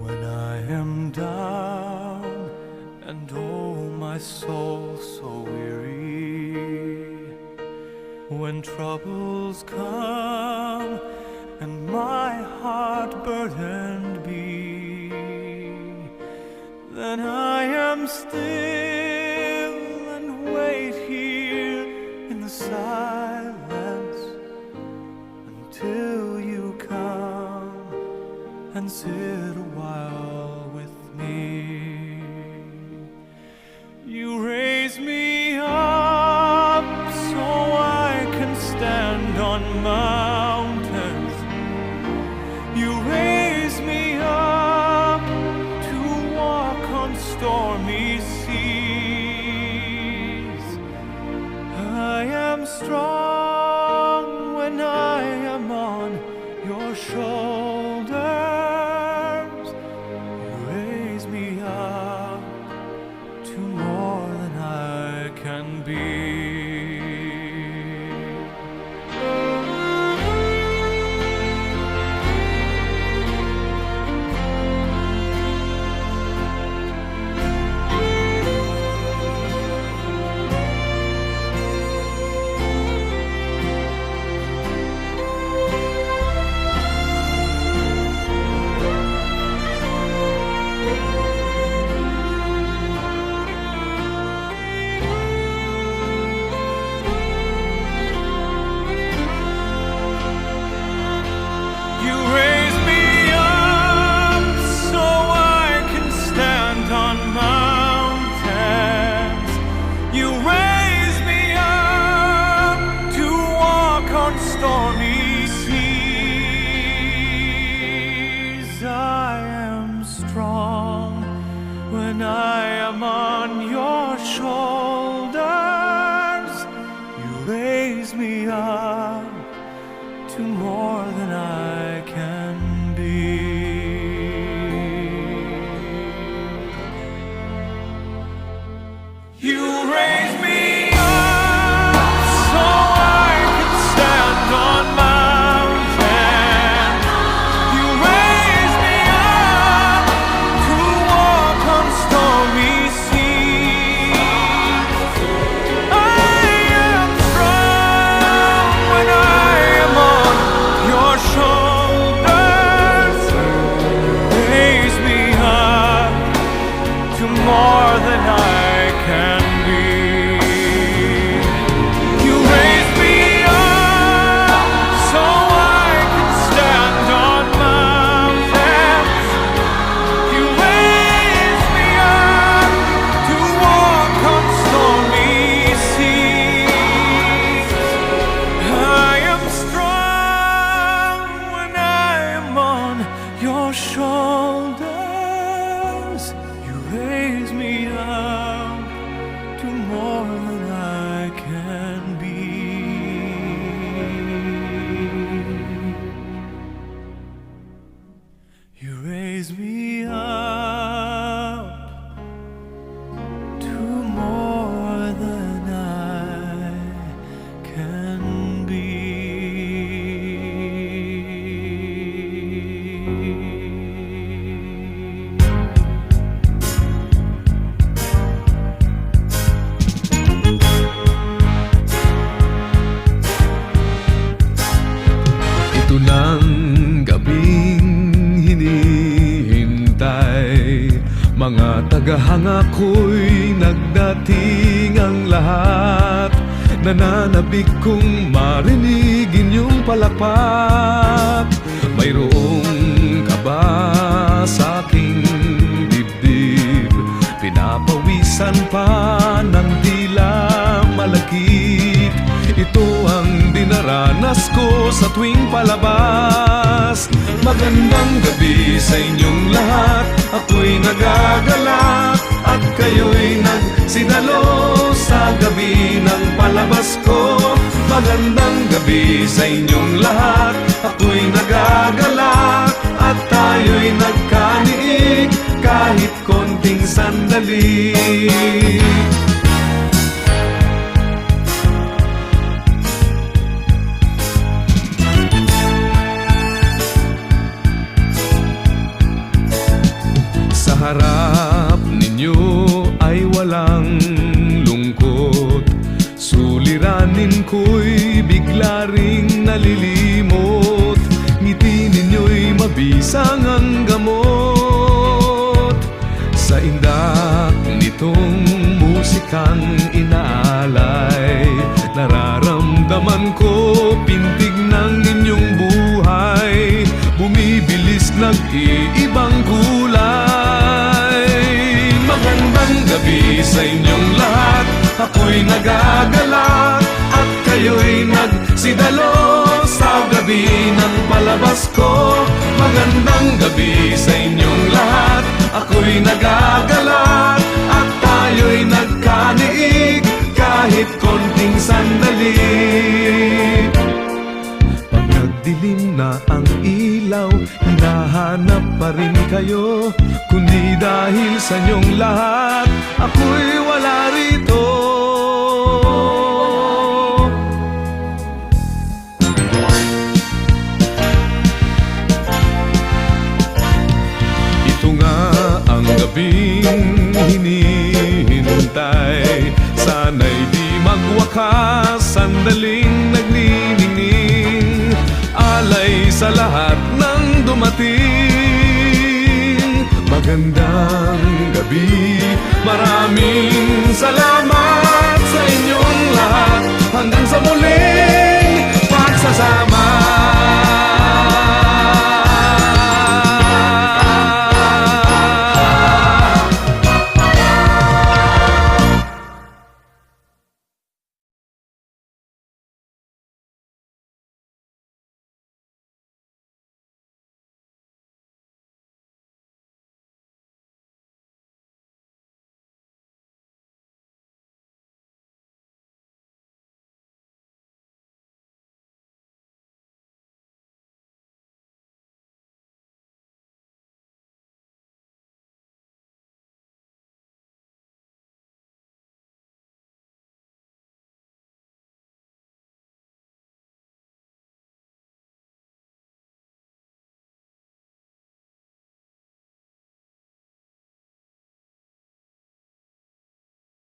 When I am down and oh my soul so weary, when troubles come and my heart burdened be, then I am still and wait here in the silence until you come and sit a while with me. You raise me up so I can stand on mountains. You raise me up to walk on stormy seas. I am strong when I am on your shoulders. You raise me up to more than I can be. Stormy seas, I am strong when I am on your shoulders. You raise me up to more than I can be. You raise me more than I can be. You raise me up so I can stand on mountains. You raise me up to walk on stormy seas. I am strong when I am on your shoulders. You raise me up to more than I can be. You raise me up to more than I can be. Ito ng gabing hinihintay, mga tagahanga ko'y nagdating ang lahat. Nananabik kong marinig inyong palakpak. Mayroong ka ba sa aking dibdib? Pinapawisan pa ng tila malakit. Ito ang dinaranas ko sa tuwing palabas. Magandang gabi sa inyong lahat. Ako'y nagagalak at kayo'y nagsidalo sa gabi ng palabas ko. Magandang gabi sa inyong lahat. Ako'y nagagalak at tayo'y nagkaniig kahit konting sandali. Sa harap ninyo ay walang lungkot. Suliranin ko'y bigla ring nalilimot. Ngiti ninyo'y mabisang ang gamot. Sa indak nitong musikang inaalay, nararamdaman ko pintig ng inyong buhay. Bumibilis nag-iibang kulay. Magandang gabi sa inyong lahat. Ako'y nagagalak at kayo'y nagsidalo sa gabi ng palabas ko. Magandang gabi sa inyong lahat. Ako'y nagagalak at tayo'y nagkaniig kahit konting sandali. Pag nagdilim na ang ilaw, hinahanap pa rin kayo. Kundi dahil sa inyong lahat, ako'y wala rito. Ito nga ang gabing hinihintay. Sana'y di magwakas, sandaling nagniningning. Alay sa lahat ng dumating. Magandang gabi, maraming salamat sa inyong lahat. Hanggang sa muling pagsasama.